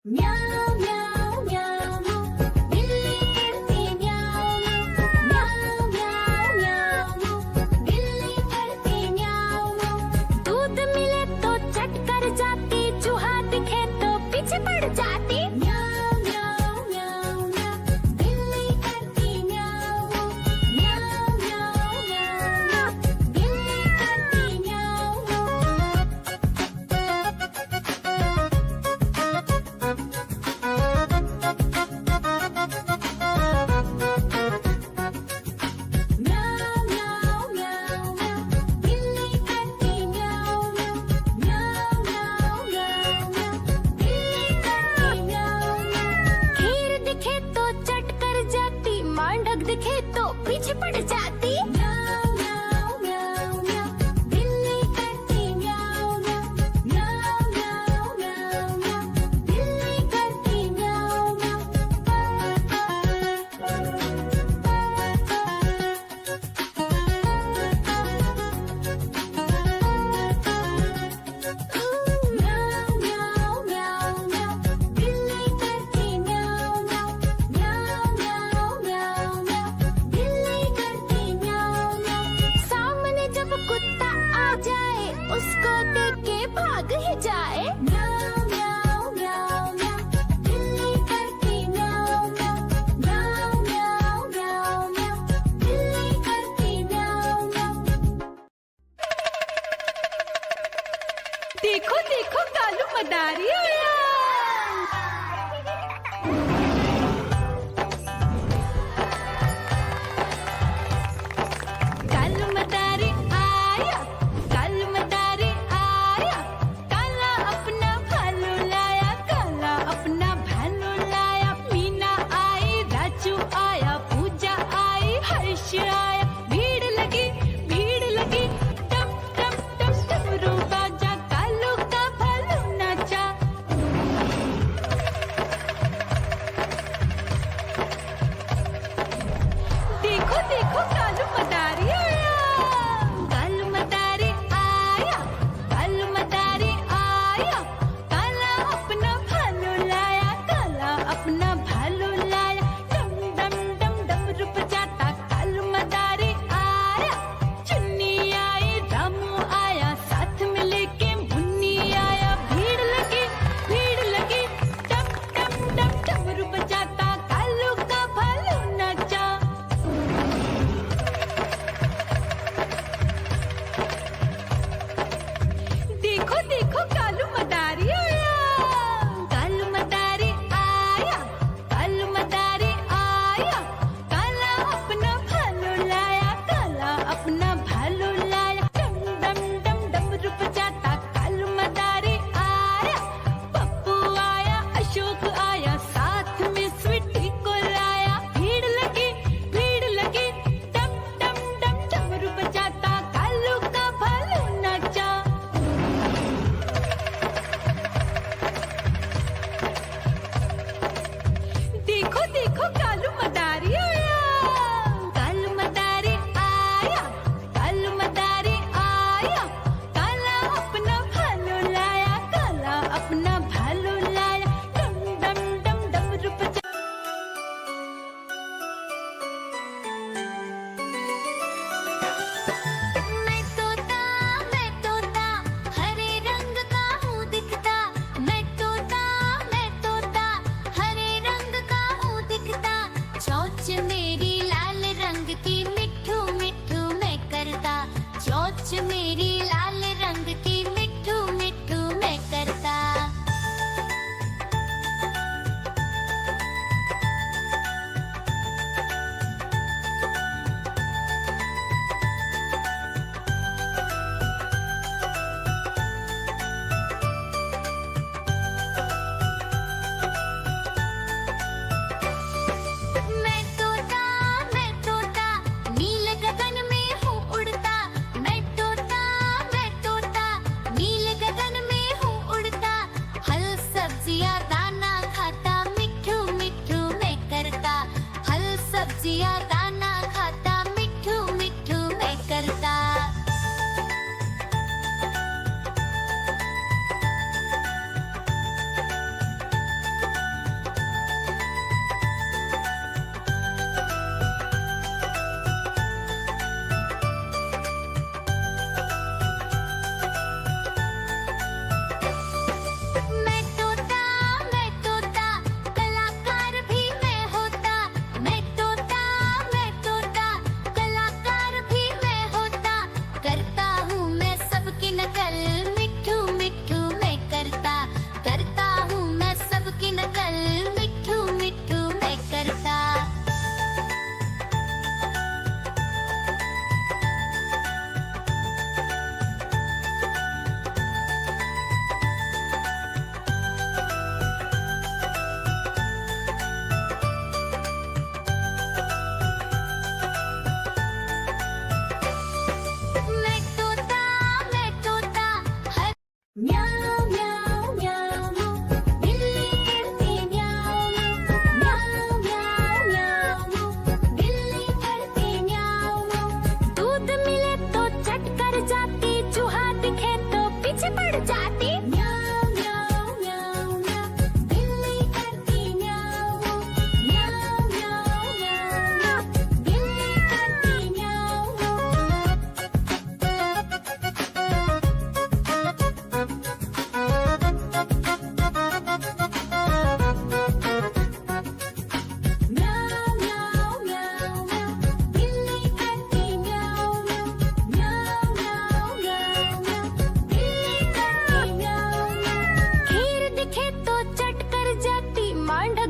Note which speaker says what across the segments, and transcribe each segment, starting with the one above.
Speaker 1: म्याऊं म्याऊं म्याऊं बिल्ली करती म्याऊं म्याऊं म्याऊं म्याऊं बिल्ली करती म्याऊं। दूध मिले तो चट कर जाती, चूहा दिखे तो पीछे पड़ जाती। म्याऊं म्याऊं म्याऊं म्याऊं बिल्ली करती म्याऊं म्याऊं म्याऊं म्याऊं बिल्ली करती म्याऊं। म्याऊं म्याऊं म्याऊं म्याऊं बिल्ली करती म्याऊं म्याऊं म्याऊं म्याऊं म्याऊं बिल्ली करती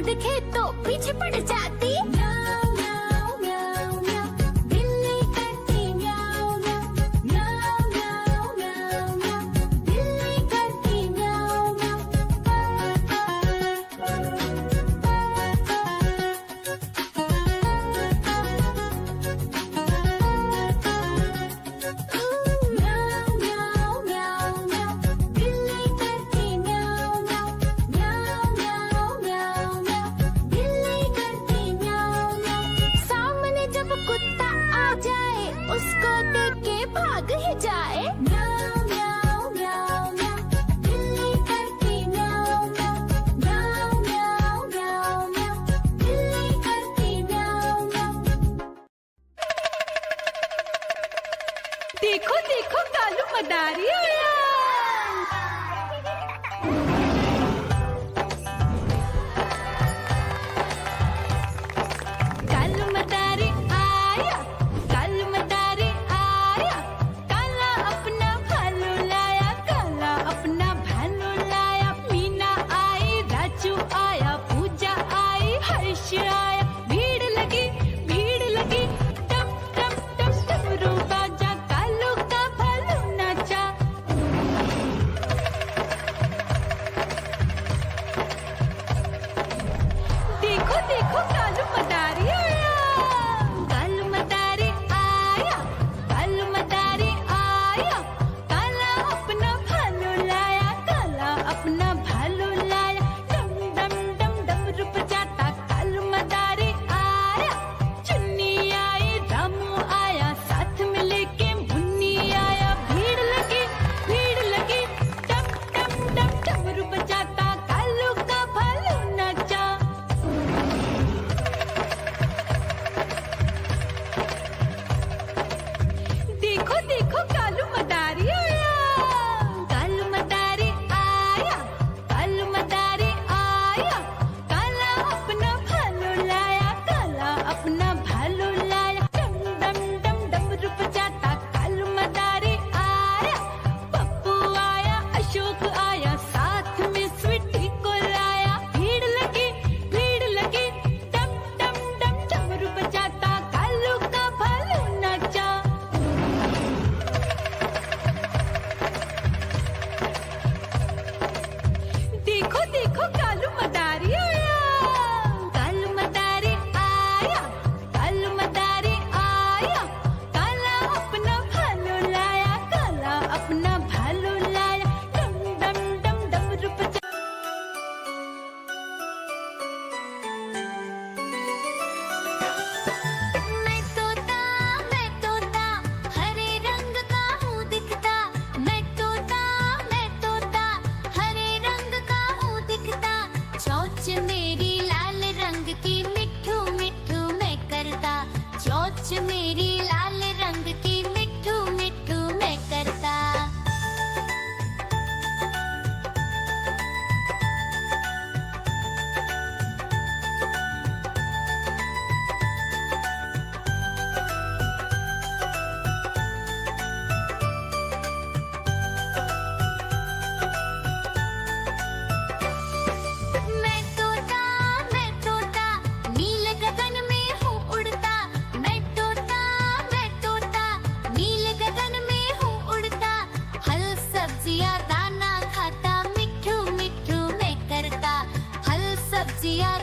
Speaker 1: बाघ दिखे तो पीछे पड़ जाती। म्याऊं म्याऊं म्याऊं म्याऊं, बिल्ली करती म्याऊं म्याऊं। म्याऊं म्याऊं म्याऊं म्याऊं, बिल्ली करती म्याऊं म्याऊं। म्याऊं म्याऊं म्याऊं म्याऊं, बिल्ली करती म्याऊं म्याऊं। म्याऊं म्याऊं म्याऊं म्याऊं, बिल्ली करती म्याऊं म्याऊं। सामने जब कुत्ता आ जाए उसको देख के भाग ही जाए। म्याऊं म्याऊं म्याऊं म्याऊं, बिल्ली करती म्याऊं म्याऊं। म्याऊं म्याऊं म्याऊं म्याऊं, बिल्ली करती म्याऊं म्याऊं।
Speaker 2: देखो देखो कालू मदारी आया। कालू मदारी आया, कालू मदारी आया। काला अपना भालू लाया, काला अपना भालू लाया। मीना आई, राजू आया, पूजा आई, हर्ष आया। भीड़ लगी टम टम टम डमरू बाजा। कालू का भालू नाचा। देखो देखो कालू मदारी आया। कालू मदारी आया, कालू मदारी आया। काला अपना भालू लाया, काला अपना भालू लाया। डम डम डम डमरू बजाता कालू मदारी आया। चुन्नी आई, रामू आया, साथ में लेके मुन्नी आया। भीड़ लगी टम टम टम डमरू बजाता कालू का भालू नाचा। देखो देखो कालू मदारी आया। कालू मदारी आया, कालू मदारी आया। काला अपना भालू लाया, काला अपना भालू लाया। डम डम डम डमरू बजाता कालू मदारी आया। पप्पू आया, अशोक आया, साथ में स्वीटी को लाया। भीड़ लगी टम टम डम डमरू बजाता कालू का भालू नाचा। देखो देखो कालू मदारी आया। कालू मदारी आया, कालू मदारी आया। काला अपना भालू लाया, काला अपना भालू लाया। डम डम डम डमरू बजा।
Speaker 1: मैं तोता हरे रंग का हूँ दिखता। मैं तोता हरे रंग का हूँ दिखता। चोंच मेरी लाल रंग की मिठू मिठू मैं करता। चोंच मेरी लाल रंग की मिठू मिठू मैं करता। मैं तोता नील गगन में हूँ उड़ता। मैं तोता नील गगन में हूँ उड़ता। फल सब्जियाँ दाना खाता, मिठू मिठू मैं करता। फल सब्जियाँ